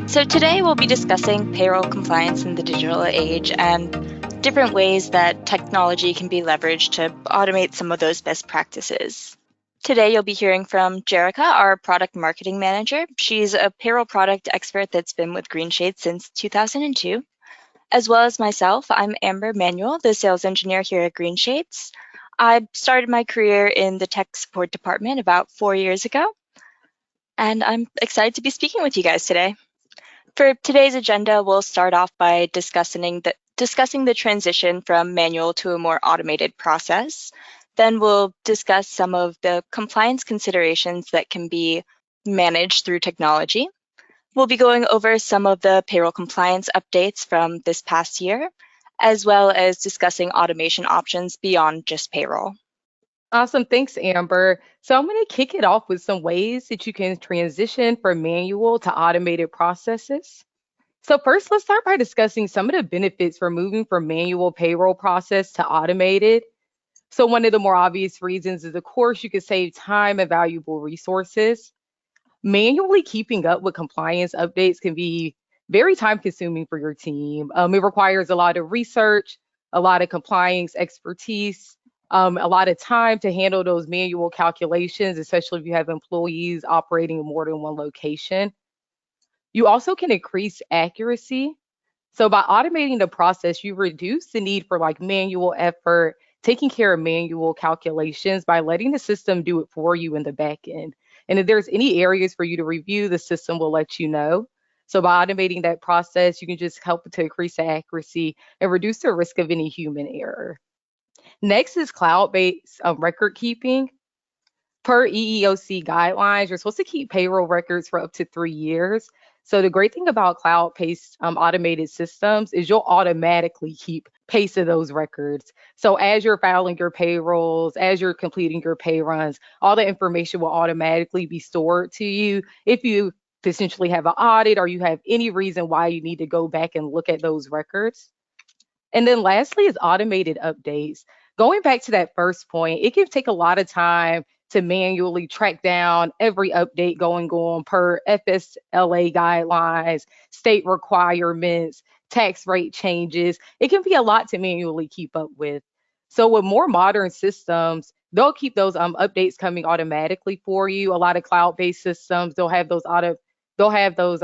So today we'll be discussing payroll compliance in the digital age and different ways that technology can be leveraged to automate some of those best practices. Today you'll be hearing from Jerica, our product marketing manager. She's a payroll product expert that's been with Greenshades since 2002. As well as myself, I'm Amber Manuel, the sales engineer here at Greenshades. I started my career in the tech support department about 4 years ago, and I'm excited to be speaking with you guys today. For today's agenda, we'll start off by discussing the transition from manual to a more automated process. Then we'll discuss some of the compliance considerations that can be managed through technology. We'll be going over some of the payroll compliance updates from this past year, as well as discussing automation options beyond just payroll. Awesome. Thanks, Amber. So I'm going to kick it off with some ways that you can transition from manual to automated processes. So first, let's start by discussing some of the benefits for moving from manual payroll process to automated. So one of the more obvious reasons is, of course, you can save time and valuable resources. Manually keeping up with compliance updates can be very time consuming for your team. It requires a lot of research, a lot of compliance expertise, a lot of time to handle those manual calculations, especially if you have employees operating in more than one location. You also can increase accuracy. So by automating the process, you reduce the need for like manual effort, taking care of manual calculations by letting the system do it for you in the back end. And if there's any areas for you to review, the system will let you know. So by automating that process, you can just help to increase the accuracy and reduce the risk of any human error. Next is cloud-based record keeping. Per EEOC guidelines, you're supposed to keep payroll records for up to 3 years. So the great thing about cloud-based automated systems is you'll automatically keep pace of those records. So as you're filing your payrolls, as you're completing your pay runs, all the information will automatically be stored to you. If you potentially have an audit or you have any reason why you need to go back and look at those records. And then lastly is automated updates. Going back to that first point, it can take a lot of time to manually track down every update going on per FSLA guidelines, state requirements, tax rate changes. It can be a lot to manually keep up with. So with more modern systems, they'll keep those updates coming automatically for you. A lot of cloud-based systems, they'll have those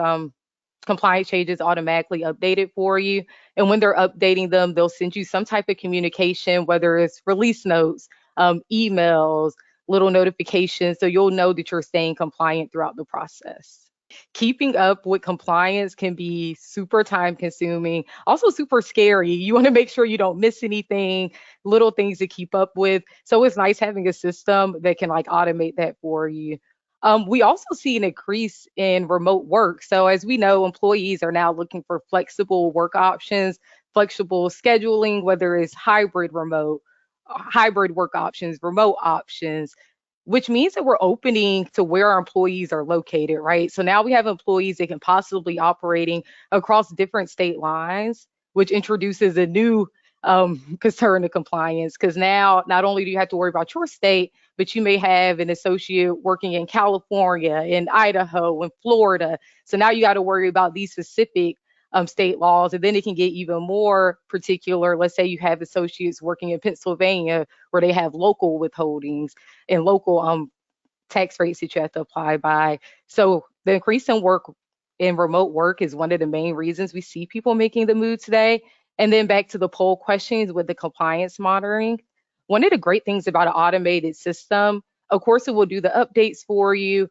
compliance changes automatically updated for you. And when they're updating them, they'll send you some type of communication, whether it's release notes, emails, little notifications, so you'll know that you're staying compliant throughout the process. Keeping up with compliance can be super time consuming, also super scary. You want to make sure you don't miss anything, little things to keep up with. So it's nice having a system that can like automate that for you. We also see an increase in remote work. So as we know, employees are now looking for flexible work options, flexible scheduling, whether it's hybrid work options, remote options, which means that we're opening to where our employees are located, right? So now we have employees that can possibly operating across different state lines, which introduces a new concern to compliance, because now not only do you have to worry about your state, but you may have an associate working in California, in Idaho, in Florida. So now you got to worry about these specific state laws, and then it can get even more particular. Let's say you have associates working in Pennsylvania where they have local withholdings and local tax rates that you have to apply by. So the increase in remote work is one of the main reasons we see people making the move today. And then back to the poll questions with the compliance monitoring. One of the great things about an automated system, of course, it will do the updates for you,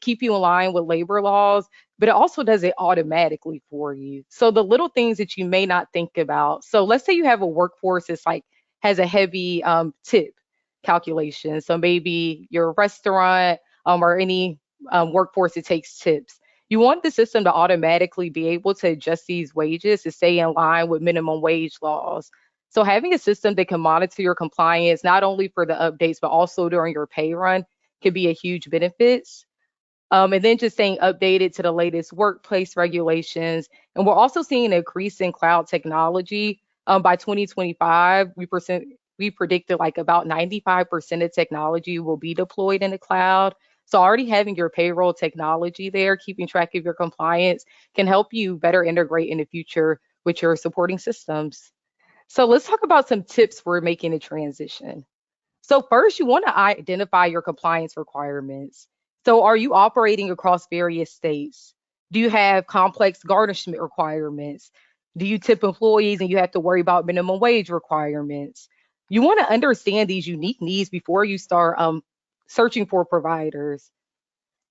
keep you in line with labor laws, but it also does it automatically for you. So the little things that you may not think about. So let's say you have a workforce that's like has a heavy tip calculation. So maybe your restaurant or any workforce that takes tips. You want the system to automatically be able to adjust these wages to stay in line with minimum wage laws. So having a system that can monitor your compliance, not only for the updates, but also during your pay run, can be a huge benefit. And then just staying updated to the latest workplace regulations. And we're also seeing an increase in cloud technology. By 2025, we predicted like about 95% of technology will be deployed in the cloud. So already having your payroll technology there, keeping track of your compliance can help you better integrate in the future with your supporting systems. So let's talk about some tips for making a transition. So first, you want to identify your compliance requirements. So are you operating across various states? Do you have complex garnishment requirements? Do you tip employees and you have to worry about minimum wage requirements? You want to understand these unique needs before you start searching for providers.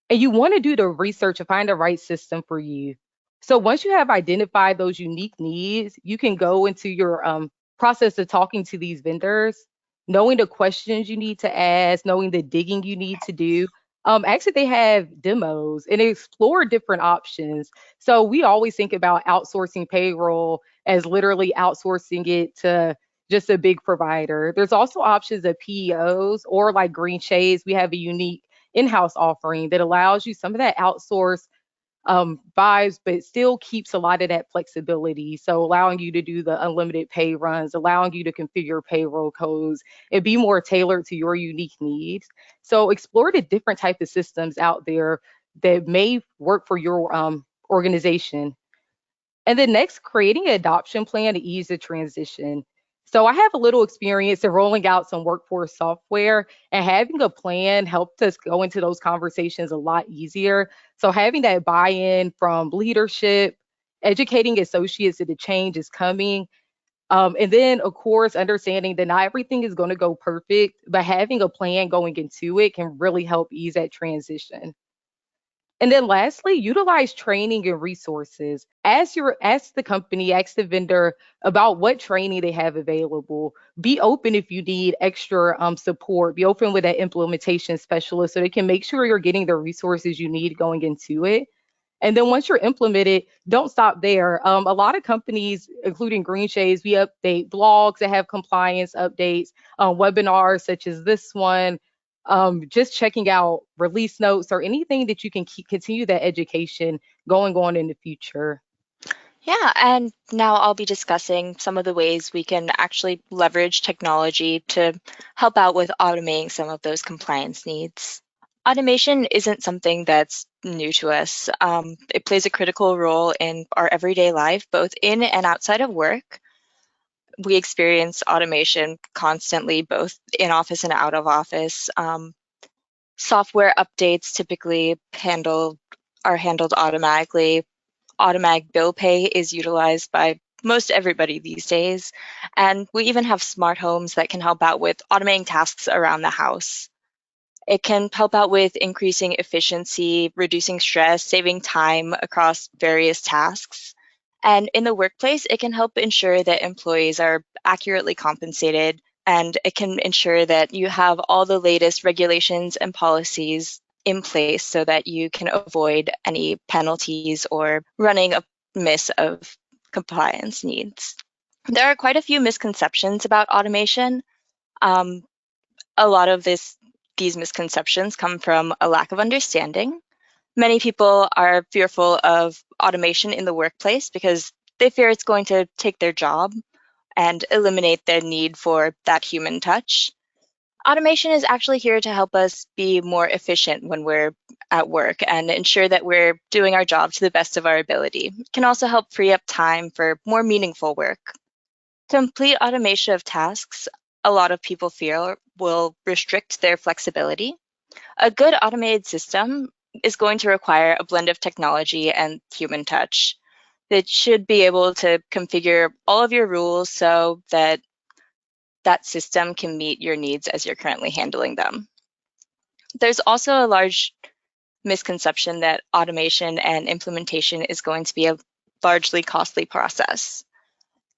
And you want to do the research to find the right system for you. So once you have identified those unique needs, you can go into your process of talking to these vendors, knowing the questions you need to ask, knowing the digging you need to do. Actually, they have demos and explore different options. So we always think about outsourcing payroll as literally outsourcing it to just a big provider. There's also options of PEOs or like Greenshades. We have a unique in-house offering that allows you some of that outsource vibes, but still keeps a lot of that flexibility. So allowing you to do the unlimited pay runs, allowing you to configure payroll codes and be more tailored to your unique needs. So explore the different type of systems out there that may work for your organization. And then next, creating an adoption plan to ease the transition. So I have a little experience in rolling out some workforce software, and having a plan helped us go into those conversations a lot easier. So having that buy-in from leadership, educating associates that the change is coming, and then of course understanding that not everything is going to go perfect, but having a plan going into it can really help ease that transition. And then lastly, utilize training and resources. Ask the company, ask the vendor about what training they have available. Be open if you need extra support. Be open with that implementation specialist so they can make sure you're getting the resources you need going into it. And then once you're implemented, don't stop there. A lot of companies, including Green Shades, we update blogs that have compliance updates, webinars such as this one, just checking out release notes or anything that you can continue that education going on in the future. Yeah, and now I'll be discussing some of the ways we can actually leverage technology to help out with automating some of those compliance needs. Automation isn't something that's new to us. It plays a critical role in our everyday life, both in and outside of work. We experience automation constantly, both in office and out of office. Software updates typically are handled automatically. Automatic bill pay is utilized by most everybody these days. And we even have smart homes that can help out with automating tasks around the house. It can help out with increasing efficiency, reducing stress, saving time across various tasks. And in the workplace, it can help ensure that employees are accurately compensated, and it can ensure that you have all the latest regulations and policies in place so that you can avoid any penalties or running amiss of compliance needs. There are quite a few misconceptions about automation. Um, a lot of these misconceptions come from a lack of understanding. Many people are fearful of automation in the workplace because they fear it's going to take their job and eliminate their need for that human touch. Automation is actually here to help us be more efficient when we're at work and ensure that we're doing our job to the best of our ability. It can also help free up time for more meaningful work. Complete automation of tasks, a lot of people fear, will restrict their flexibility. A good automated system is going to require a blend of technology and human touch. It should be able to configure all of your rules so that that system can meet your needs as you're currently handling them. There's also a large misconception that automation and implementation is going to be a largely costly process.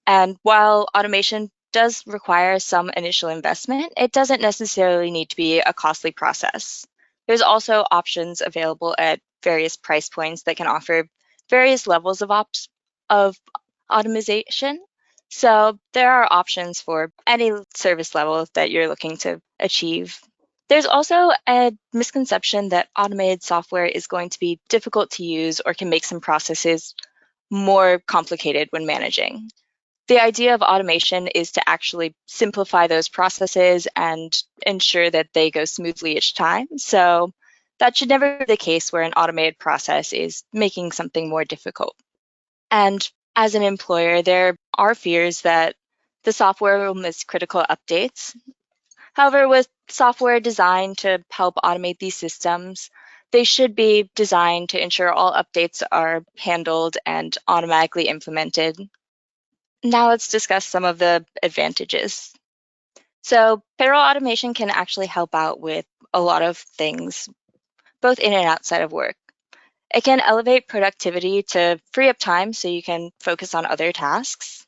And while automation does require some initial investment, it doesn't necessarily need to be a costly process. There's also options available at various price points that can offer various levels of automation. So there are options for any service level that you're looking to achieve. There's also a misconception that automated software is going to be difficult to use or can make some processes more complicated when managing. The idea of automation is to actually simplify those processes and ensure that they go smoothly each time. So That should never be the case where an automated process is making something more difficult. And as an employer, there are fears that the software will miss critical updates. However, with software designed to help automate these systems, they should be designed to ensure all updates are handled and automatically implemented. Now let's discuss some of the advantages. So payroll automation can actually help out with a lot of things, both in and outside of work. It can elevate productivity to free up time so you can focus on other tasks.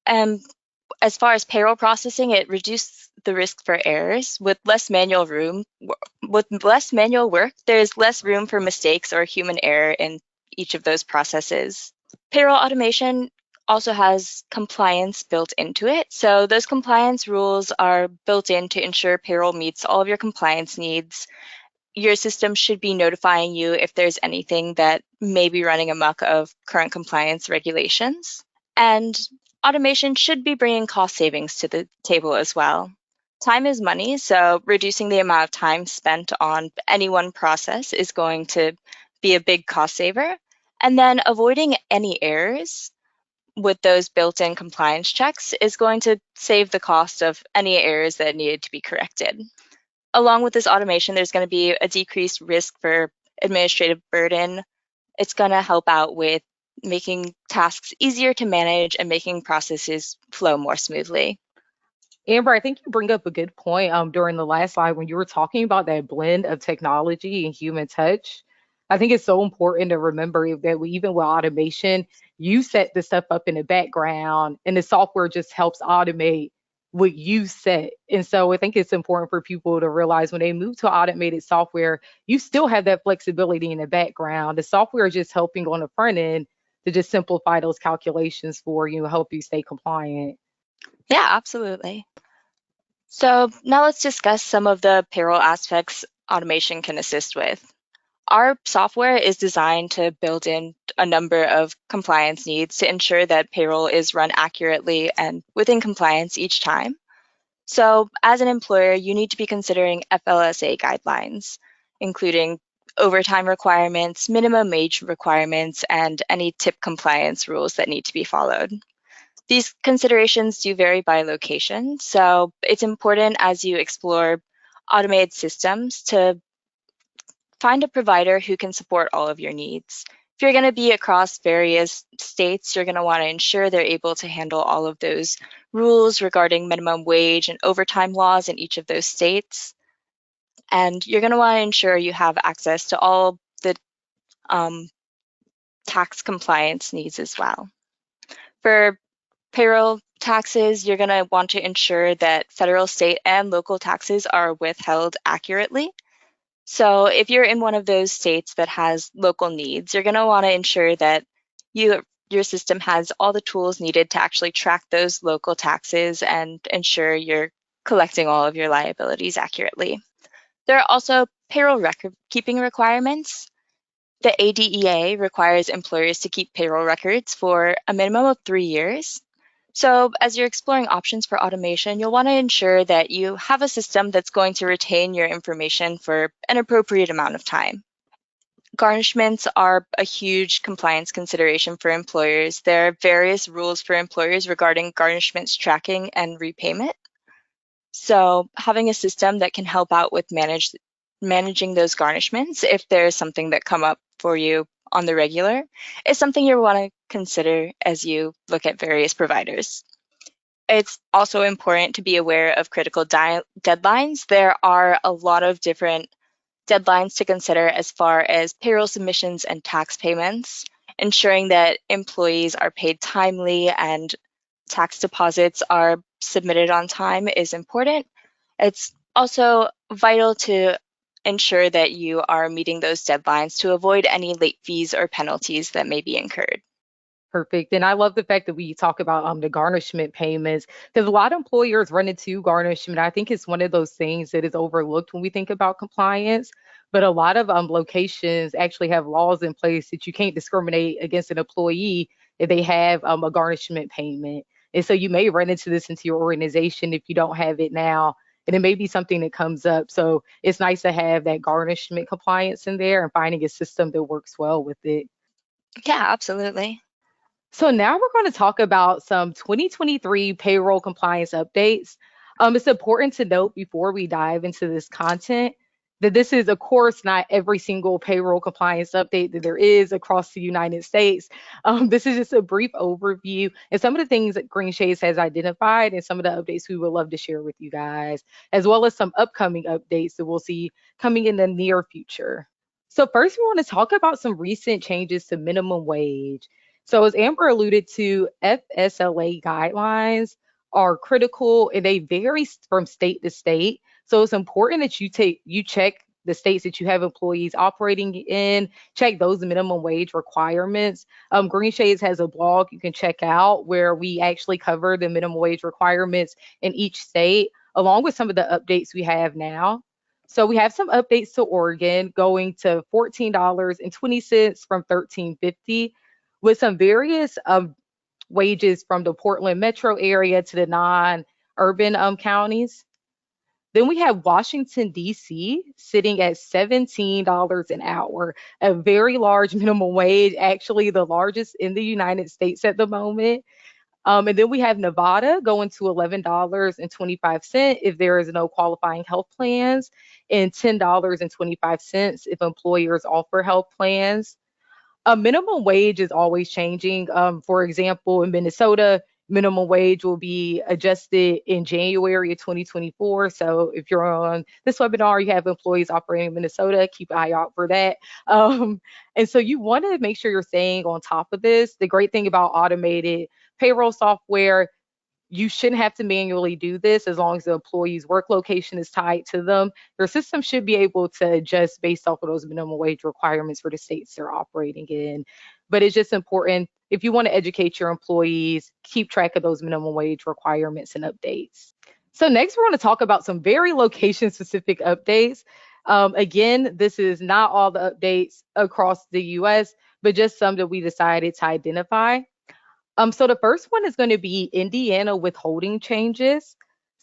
And as far as payroll processing, it reduces the risk for errors. With less manual work, there's less room for mistakes or human error in each of those processes. Payroll automation also has compliance built into it. So those compliance rules are built in to ensure payroll meets all of your compliance needs. Your system should be notifying you if there's anything that may be running amok of current compliance regulations. And automation should be bringing cost savings to the table as well. Time is money, so reducing the amount of time spent on any one process is going to be a big cost saver. And then avoiding any errors with those built-in compliance checks is going to save the cost of any errors that needed to be corrected. Along with this automation, there's going to be a decreased risk for administrative burden. It's going to help out with making tasks easier to manage and making processes flow more smoothly. Amber, I think you bring up a good point during the last slide when you were talking about that blend of technology and human touch. I think it's so important to remember that even with automation, you set the stuff up in the background and the software just helps automate what you set. And so I think it's important for people to realize when they move to automated software, you still have that flexibility in the background. The software is just helping on the front end to just simplify those calculations for you, help you stay compliant. Yeah, absolutely. So now let's discuss some of the payroll aspects automation can assist with. Our software is designed to build in a number of compliance needs to ensure that payroll is run accurately and within compliance each time. So as an employer, you need to be considering FLSA guidelines, including overtime requirements, minimum wage requirements, and any tip compliance rules that need to be followed. These considerations do vary by location, so it's important as you explore automated systems to find a provider who can support all of your needs. If you're going to be across various states, you're going to want to ensure they're able to handle all of those rules regarding minimum wage and overtime laws in each of those states. And you're going to want to ensure you have access to all the um, tax compliance needs as well. For payroll taxes, you're going to want to ensure that federal, state, and local taxes are withheld accurately. So if you're in one of those states that has local needs, you're going to want to ensure that your system has all the tools needed to actually track those local taxes and ensure you're collecting all of your liabilities accurately. There are also payroll record keeping requirements. The ADEA requires employers to keep payroll records for a minimum of 3 years. So as you're exploring options for automation, you'll want to ensure that you have a system that's going to retain your information for an appropriate amount of time. Garnishments are a huge compliance consideration for employers. There are various rules for employers regarding garnishments tracking and repayment. So having a system that can help out with managing those garnishments if there's something that come up for you on the regular is something you want to consider as you look at various providers. It's also important to be aware of critical deadlines. There are a lot of different deadlines to consider as far as payroll submissions and tax payments. Ensuring that employees are paid timely and tax deposits are submitted on time is important. It's also vital to ensure that you are meeting those deadlines to avoid any late fees or penalties that may be incurred. Perfect. And I love the fact that we talk about the garnishment payments because a lot of employers run into garnishment. I think it's one of those things that is overlooked when we think about compliance. But a lot of locations actually have laws in place that you can't discriminate against an employee if they have a garnishment payment. And so you may run into this into your organization if you don't have it now. and it may be something that comes up. So it's nice to have that garnishment compliance in there and finding a system that works well with it. Yeah, absolutely. So now we're going to talk about some 2023 payroll compliance updates. It's important to note before we dive into this content that this is, of course, not every single payroll compliance update that there is across the United States. This is just a brief overview and some of the things that Greenshades has identified and some of the updates we would love to share with you guys, as well as some upcoming updates that we'll see coming in the near future. So first, we want to talk about some recent changes to minimum wage. So as Amber alluded to, FSLA guidelines are critical and they vary from state to state. So it's important that you check the states that you have employees operating in, check those minimum wage requirements. Green Shades has a blog you can check out where we actually cover the minimum wage requirements in each state, along with some of the updates we have now. So we have some updates to Oregon going to $14.20 from $13.50 with some various wages from the Portland metro area to the non-urban counties. Then we have Washington, D.C. sitting at $17 an hour, a very large minimum wage, actually the largest in the United States at the moment. And then we have Nevada going to $11.25 if there is no qualifying health plans, and $10.25 if employers offer health plans. A minimum wage is always changing. For example, in Minnesota, minimum wage will be adjusted in January of 2024. So if you're on this webinar, you have employees operating in Minnesota, keep an eye out for that. And so you want to make sure you're staying on top of this. The great thing about automated payroll software, you shouldn't have to manually do this as long as the employee's work location is tied to them. Your system should be able to adjust based off of those minimum wage requirements for the states they're operating in. But it's just important if you want to educate your employees, keep track of those minimum wage requirements and updates. So next, we're going to talk about some very location specific updates. Again, this is not all the updates across the US, but just some that we decided to identify. So the first one is going to be Indiana withholding changes.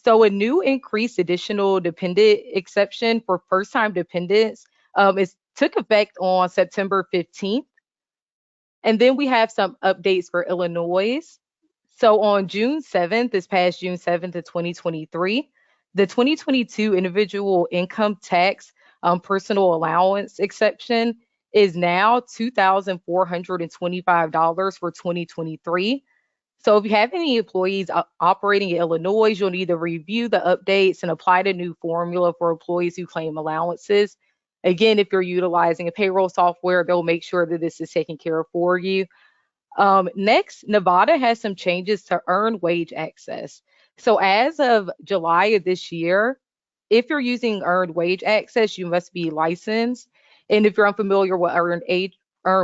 So a new increased additional dependent exception for first-time dependents took effect on September 15th. And then we have some updates for Illinois. So on June 7th, this past June 7th of 2023, the 2022 individual income tax personal allowance exception is now $2,425 for 2023. So if you have any employees operating in Illinois, you'll need to review the updates and apply the new formula for employees who claim allowances. Again, if you're utilizing a payroll software, they'll make sure that this is taken care of for you. Next, Nevada has some changes to earned wage access. So as of July of this year, if you're using earned wage access, you must be licensed. And if you're unfamiliar with earned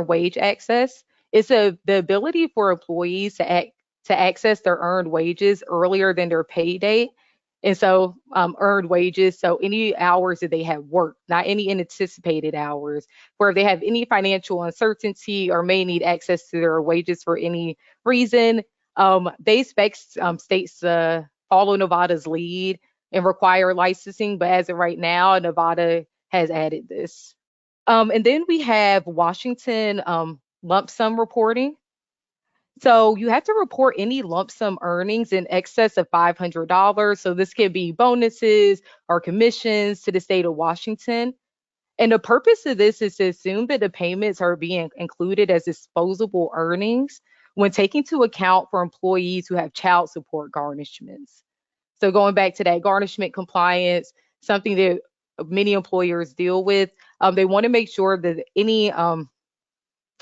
wage access, it's the ability for employees to access their earned wages earlier than their pay date. And so earned wages, so any hours that they have worked, not any unanticipated hours, where if they have any financial uncertainty or may need access to their wages for any reason, they expect states to follow Nevada's lead and require licensing. But as of right now, Nevada has added this. And then we have Washington lump sum reporting. So you have to report any lump sum earnings in excess of $500. So this can be bonuses or commissions to the state of Washington. And the purpose of this is to assume that the payments are being included as disposable earnings when taking into account for employees who have child support garnishments. So going back to that garnishment compliance, something that many employers deal with, they want to make sure that any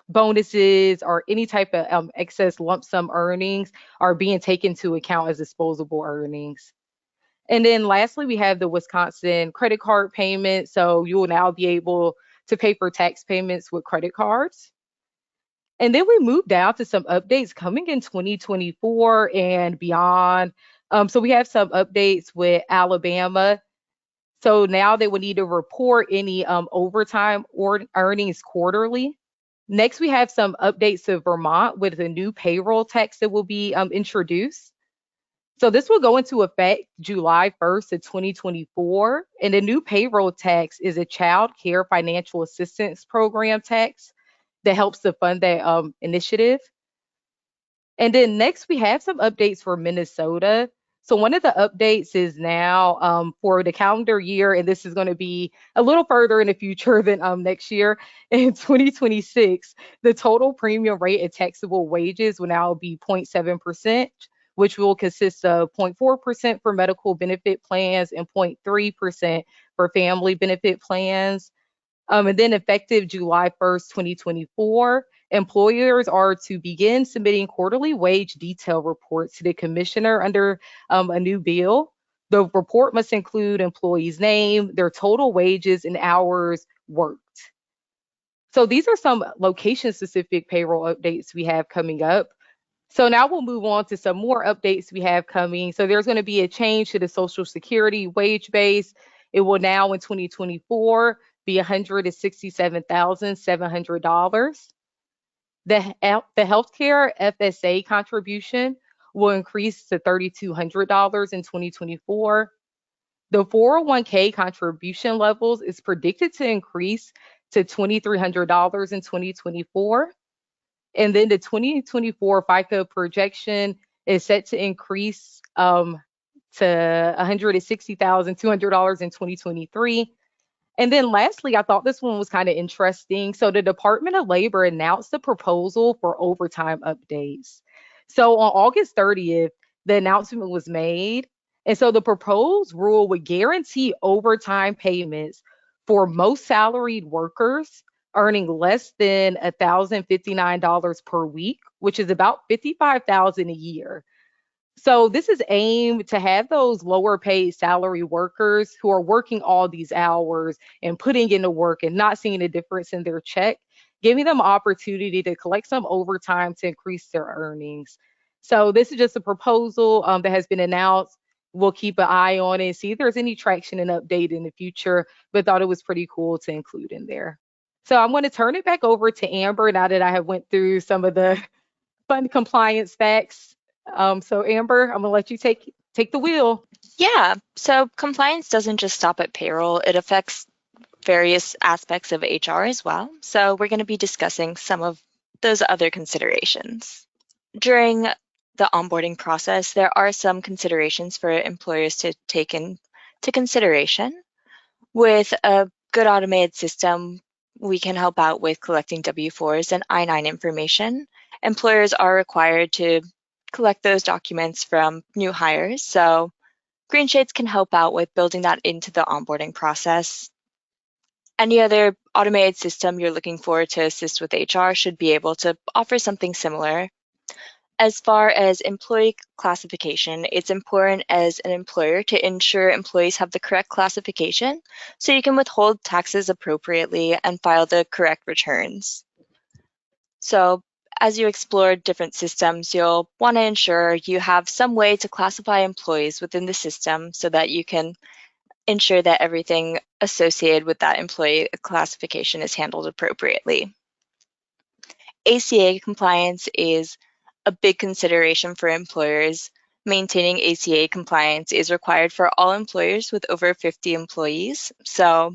bonuses or any type of excess lump sum earnings are being taken into account as disposable earnings. And then lastly, we have the Wisconsin credit card payment. So you will now be able to pay for tax payments with credit cards. And then we move down to some updates coming in 2024 and beyond. So we have some updates with Alabama. So now they would need to report any overtime or earnings quarterly. Next, we have some updates to Vermont with a new payroll tax that will be introduced. So this will go into effect July 1st of 2024. And the new payroll tax is a child care financial assistance program tax that helps to fund that initiative. And then next, we have some updates for Minnesota. So one of the updates is now for the calendar year, and this is going to be a little further in the future than next year. In 2026, the total premium rate of taxable wages will now be 0.7%, which will consist of 0.4% for medical benefit plans and 0.3% for family benefit plans. And then effective July 1st, 2024, employers are to begin submitting quarterly wage detail reports to the commissioner under a new bill. The report must include employees' name, their total wages, and hours worked. So these are some location specific payroll updates we have coming up. So now we'll move on to some more updates we have coming. So there's going to be a change to the Social Security wage base. It will now in 2024 be $167,700. The healthcare FSA contribution will increase to $3,200 in 2024. The 401k contribution levels is predicted to increase to $2,300 in 2024. And then the 2024 FICA projection is set to increase to $160,200 in 2023. And then lastly, I thought this one was kind of interesting. So the Department of Labor announced a proposal for overtime updates. So on August 30th, the announcement was made. And so the proposed rule would guarantee overtime payments for most salaried workers earning less than $1,059 per week, which is about $55,000 a year. So this is aimed to have those lower paid salary workers who are working all these hours and putting in the work and not seeing a difference in their check, giving them opportunity to collect some overtime to increase their earnings. So this is just a proposal that has been announced. We'll keep an eye on it and see if there's any traction and update in the future, but thought it was pretty cool to include in there. So I'm going to turn it back over to Amber now that I have went through some of the fun compliance facts. So Amber, I'm gonna let you take the wheel. Yeah, so compliance doesn't just stop at payroll, it affects various aspects of HR as well. So we're going to be discussing some of those other considerations. During the onboarding process, there are some considerations for employers to take into consideration. With a good automated system, we can help out with collecting W-4s and I-9 information. Employers are required to collect those documents from new hires, so Greenshades can help out with building that into the onboarding process. Any other automated system you're looking for to assist with HR should be able to offer something similar. As far as employee classification, it's important as an employer to ensure employees have the correct classification so you can withhold taxes appropriately and file the correct returns. So as you explore different systems, you'll want to ensure you have some way to classify employees within the system so that you can ensure that everything associated with that employee classification is handled appropriately. ACA compliance is a big consideration for employers. Maintaining ACA compliance is required for all employers with over 50 employees. So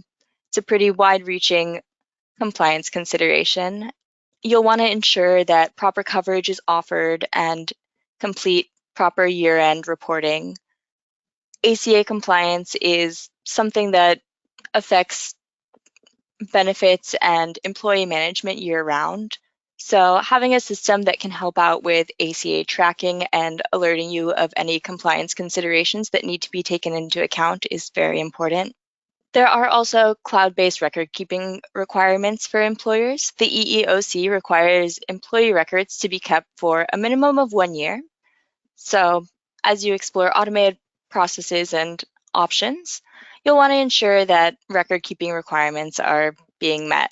it's a pretty wide-reaching compliance consideration. You'll want to ensure that proper coverage is offered and complete proper year-end reporting. ACA compliance is something that affects benefits and employee management year-round. So having a system that can help out with ACA tracking and alerting you of any compliance considerations that need to be taken into account is very important. There are also cloud-based record-keeping requirements for employers. The EEOC requires employee records to be kept for a minimum of 1 year. So as you explore automated processes and options, you'll want to ensure that record-keeping requirements are being met.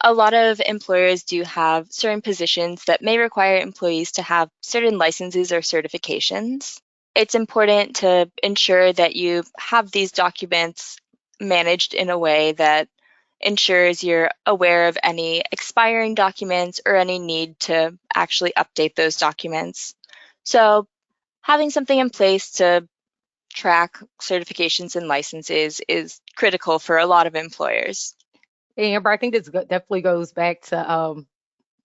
A lot of employers do have certain positions that may require employees to have certain licenses or certifications. It's important to ensure that you have these documents managed in a way that ensures you're aware of any expiring documents or any need to actually update those documents. So Having something in place to track certifications and licenses is critical for a lot of employers. Amber, I think this definitely goes back to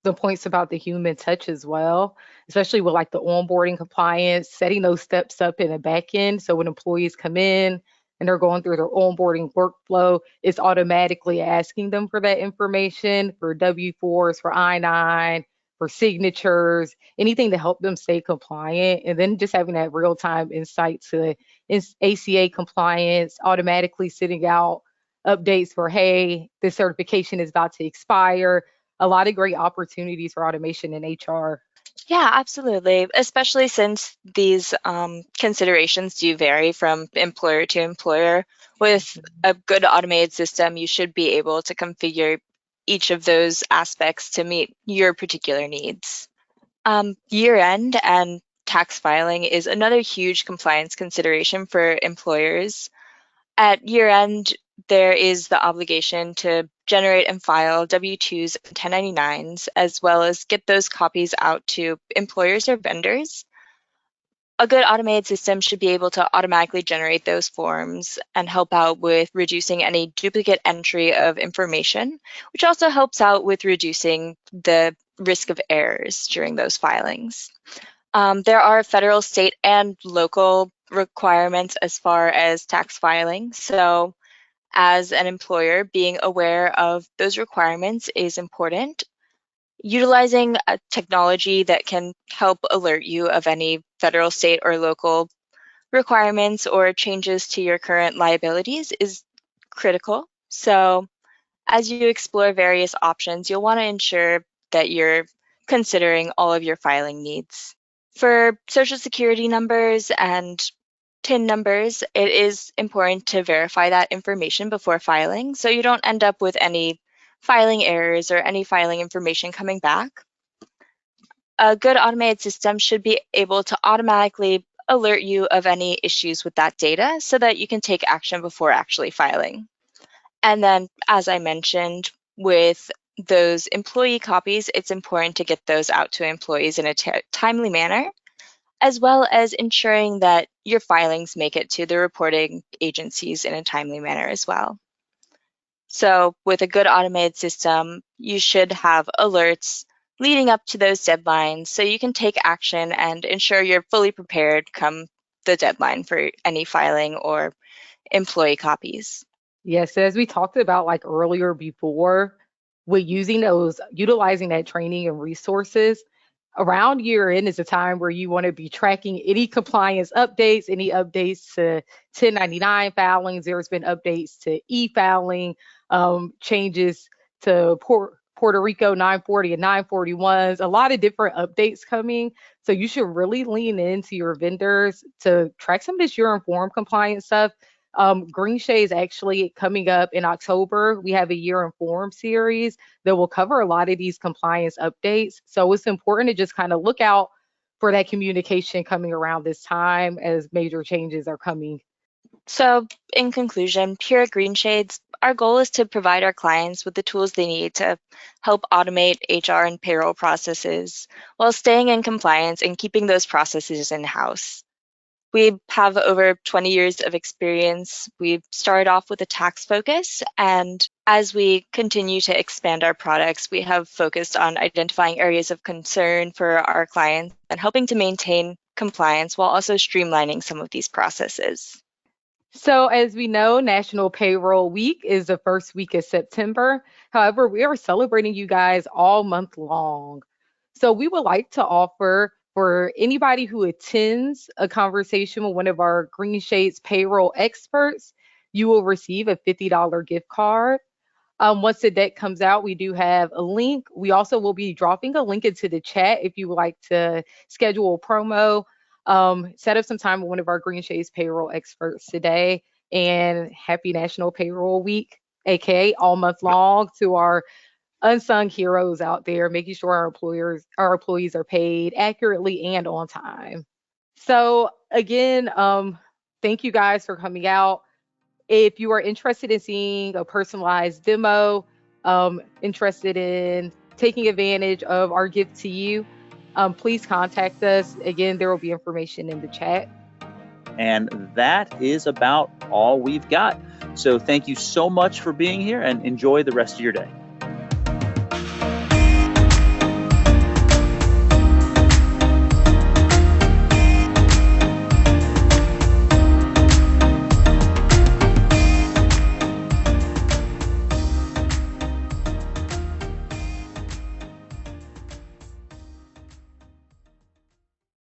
the points about the human touch as well, especially with like the onboarding compliance, setting those steps up in the back end. So when employees come in and they're going through their onboarding workflow, it's automatically asking them for that information for W-4s, for I-9, for signatures, anything to help them stay compliant. And then just having that real time insight to ACA compliance, automatically sending out updates for, hey, this certification is about to expire. A lot of great opportunities for automation in HR. Yeah, absolutely. Especially since these considerations do vary from employer to employer. With a good automated system, you should be able to configure each of those aspects to meet your particular needs. Year end and tax filing is another huge compliance consideration for employers. At year end, there is the obligation to generate and file W-2s and 1099s, as well as get those copies out to employers or vendors. A good automated system should be able to automatically generate those forms and help out with reducing any duplicate entry of information, which also helps out with reducing the risk of errors during those filings. There are federal, state, and local requirements as far as tax filing. So as an employer, being aware of those requirements is important. Utilizing a technology that can help alert you of any federal, state, or local requirements or changes to your current liabilities is critical. So as you explore various options, you'll want to ensure that you're considering all of your filing needs. For Social Security numbers and TIN numbers, it is important to verify that information before filing so you don't end up with any filing errors or any filing information coming back. A good automated system should be able to automatically alert you of any issues with that data so that you can take action before actually filing. And then, as I mentioned, with those employee copies, it's important to get those out to employees in a timely manner, as well as ensuring that your filings make it to the reporting agencies in a timely manner as well. So with a good automated system, you should have alerts leading up to those deadlines so you can take action and ensure you're fully prepared come the deadline for any filing or employee copies. Yes, as we talked about like earlier before, with using those, utilizing that training and resources, around year end is a time where you want to be tracking any compliance updates, any updates to 1099 filings. There's been updates to e-filing, changes to Puerto Rico 940 and 941s, a lot of different updates coming. So you should really lean into your vendors to track some of this your informed compliance stuff. Greenshades actually coming up in October. We have a year informed series that will cover a lot of these compliance updates. So it's important to just kind of look out for that communication coming around this time as major changes are coming. So, in conclusion, here at Greenshades, our goal is to provide our clients with the tools they need to help automate HR and payroll processes while staying in compliance and keeping those processes in-house. We have over 20 years of experience. We've started off with a tax focus, and as we continue to expand our products, we have focused on identifying areas of concern for our clients and helping to maintain compliance while also streamlining some of these processes. So, as we know, National Payroll Week is the first week of September. However, we are celebrating you guys all month long. So, we would like to offer for anybody who attends a conversation with one of our Green Shades payroll experts, you will receive a $50 gift card. Once the deck comes out, we do have a link. We also will be dropping a link into the chat if you would like to schedule a promo. Set up some time with one of our Green Shades payroll experts today. And happy National Payroll Week, aka all month long, to our unsung heroes out there, making sure our employees are paid accurately and on time. So again, thank you guys for coming out. If you are interested in seeing a personalized demo, interested in taking advantage of our gift to you, please contact us. Again, there will be information in the chat. And that is about all we've got. So thank you so much for being here and enjoy the rest of your day.